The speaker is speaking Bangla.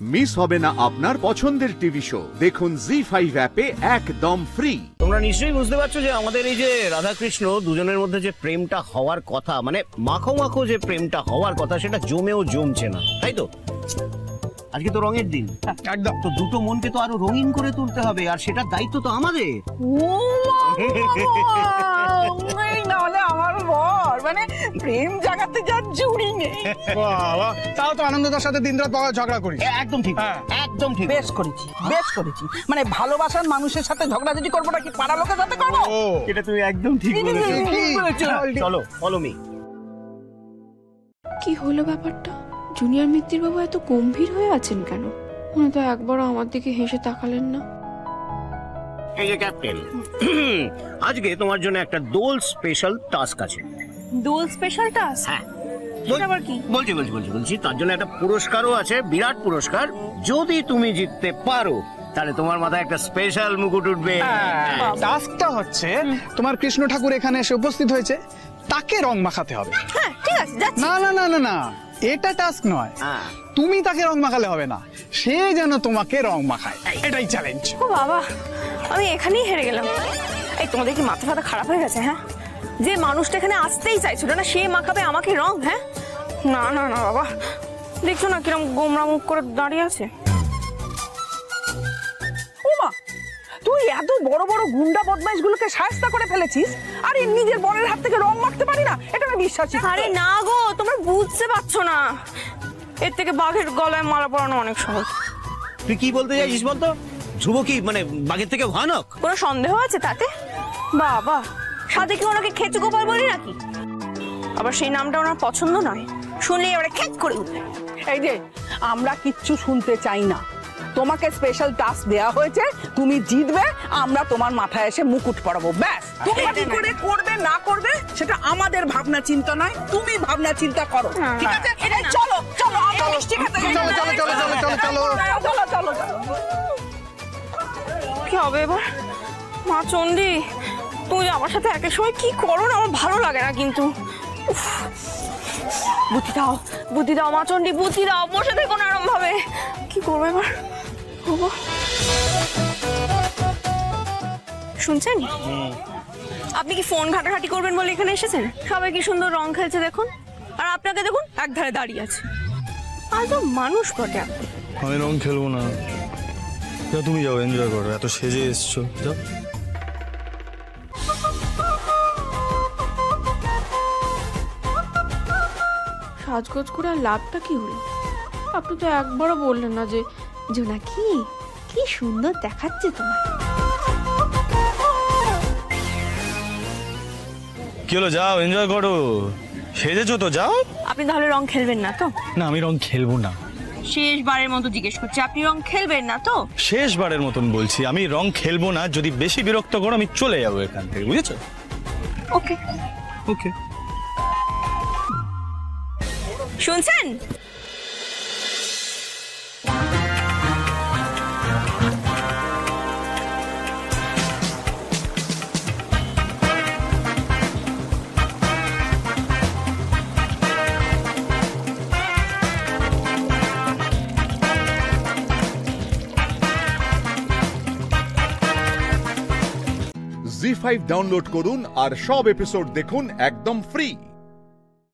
মিস হবে না আপনার পছন্দের টিভি শো। দেখুন জি5 অ্যাপে একদম ফ্রি। তোমরা নিশ্চয়ই বুঝতে পারছো যে আমাদের এই যে রাধাকৃষ্ণ দুজনের মধ্যে যে প্রেমটা হওয়ার কথা, মানে মাখো মাখো যে প্রেমটা হওয়ার কথা, সেটা জমেও জমছে না, তাই তো? আজকে তো রঙের দিন, একদম। তো দুটো মনকে তো আরো রঙিন করে তুলতে হবে, আর সেটার দায়িত্ব তো আমাদের। নাহলে আমার বর মানে প্রেম জাগাতে যা জুড়ি নেই। তাও তো আনন্দদার সাথে দিনরাত বাবা ঝগড়া করি। একদম ঠিক, একদম ঠিক। বেশ করেছি, বেশ করেছি। মানে ভালোবাসার মানুষের সাথে ঝগড়াঝাটি করবো নাকি পাড়া লোকের সাথে করবো? এটা তুমি একদম ঠিক বলেছো। চলো ফলো মি। কি হলো ব্যাপারটা? জুনিয়র মিত্তির বাবু এত গম্ভীর হয়ে আছেন কেন? উনি তো একবারও আমার দিকে হেসে তাকালেন না। এই যে ক্যাপ্টেন, আজকে তোমার জন্য একটা দোল স্পেশাল টাস্ক আছে। দোল স্পেশাল টাস্ক? হ্যাঁ, আবার কি? বলছি তার জন্য একটা পুরস্কারও আছে, বিরাট পুরস্কার। যদি তুমি জিততে পারো তাহলে তোমার মাথায় একটা স্পেশাল মুকুট উঠবে। টাস্কটা হচ্ছে তোমার কৃষ্ণ ঠাকুর এখানে এসে উপস্থিত হয়েছে, তাকে রং মাখাতে হবে। হ্যাঁ ঠিক আছে, যাচ্ছি। না না না না না, এটা টাস্ক নয়। তুমি তাকে রং মাখালে হবে না, সে যেন তোমাকে রং মাখায়, এটাই চ্যালেঞ্জ। ও বাবা, আমি এখানেই হেরে গেলাম। এই তোমাদের কি মাথা ফাতা খারাপ হয়ে গেছে? হ্যাঁ, যে মানুষটা এখানে আসতেই চাইছিল না সে মাখাবে আমাকে রং? হ্যাঁ না না না বাবা, দেখছো না কিরম গোমরা মুখ করে দাঁড়িয়ে আছে। ওমা, তুই এত বড় বড় গুন্ডা বদমাইশ গুলোকে শায়েস্তা করে ফেলেছিস, আর এই নিজের বরের হাত থেকে রং মাখতে পারি না? এটা আমি বিশ্বাসই। আরে না গো, তোমরা বুঝতে পারছো না, এর থেকে বাঘের গলায় মালা পরানো অনেক সহজ। তুই কি বলতে চাইছিস বলতো? ধ্রুব কি মানে বাঘের থেকে ভয়ানক? কোনো সন্দেহ আছে তাতে? বাবা, সাথে কি ওনাকে খেচু গোপাল বলি নাকি? আবার সেই নামটা ওনার পছন্দ নয়, শুনলেই এবারে খেচ করে উঠবে। এই যে, আমরা কিচ্ছু শুনতে চাই না। তোমাকে স্পেশাল টাস্ক দেয়া হয়েছে, তুমি জিতবে, আমরা তোমার মাথায় এসে মুকুট পরাবো, ব্যাস। তুমি কি করে করবে না করবে সেটা আমাদের ভাবনা চিন্তা নয়, তুমি ভাবনা চিন্তা করো, ঠিক আছে? চলো চলো, আমরা মিষ্টি খেতে যাই। চলো চলো চলো চলো চলো চলো চলো চলো চলো। কি হবে এবার? মা চন্ডী, তুই আমার সাথে একের সময় কি করো না, আমার ভালো লাগে না কিন্তু। বুদ্ধি দাও, বুদ্ধি দাও মা চন্ডী, বুদ্ধি দাও, বসে থেকো না এরম ভাবে। কি করবো এবার? শুনছেন, আপনি কি ফোন ঘাটাঘাটি করবেন বলে এখানে এসেছেন? সবাই কি সুন্দর রং খেলছে দেখুন, আর আপনাকে দেখুন একধারে দাঁড়িয়ে আছে। আজ মানুষ বটে আপনি। আমি রং খেলবো না, তুমি যাও, এনজয় করো, এত সেজে এসছো, যাও। সাজগোজ করে আর লাভটা কি হলো? আপনি তো একবারও বললেন না যে জোনাকি কি সুন্দর দেখাচ্ছে তোমার। কি হলো, যাও এনজয় করো, সেজেছো তো, যাও। আপনি তাহলে রং খেলবেন না তো? না, আমি রং খেলবো না। শেষবারের মতো জিজ্ঞেস করছি, আপনি রং খেলবেন না তো? শেষবারের মতন বলছি, আমি রং খেলবো না। যদি বেশি বিরক্ত করো আমি চলে যাবো এখান থেকে, বুঝেছো? ওকে ওকে। শুনছেন, জি5 ডাউনলোড করুন আর সব এপিসোড দেখুন একদম ফ্রি।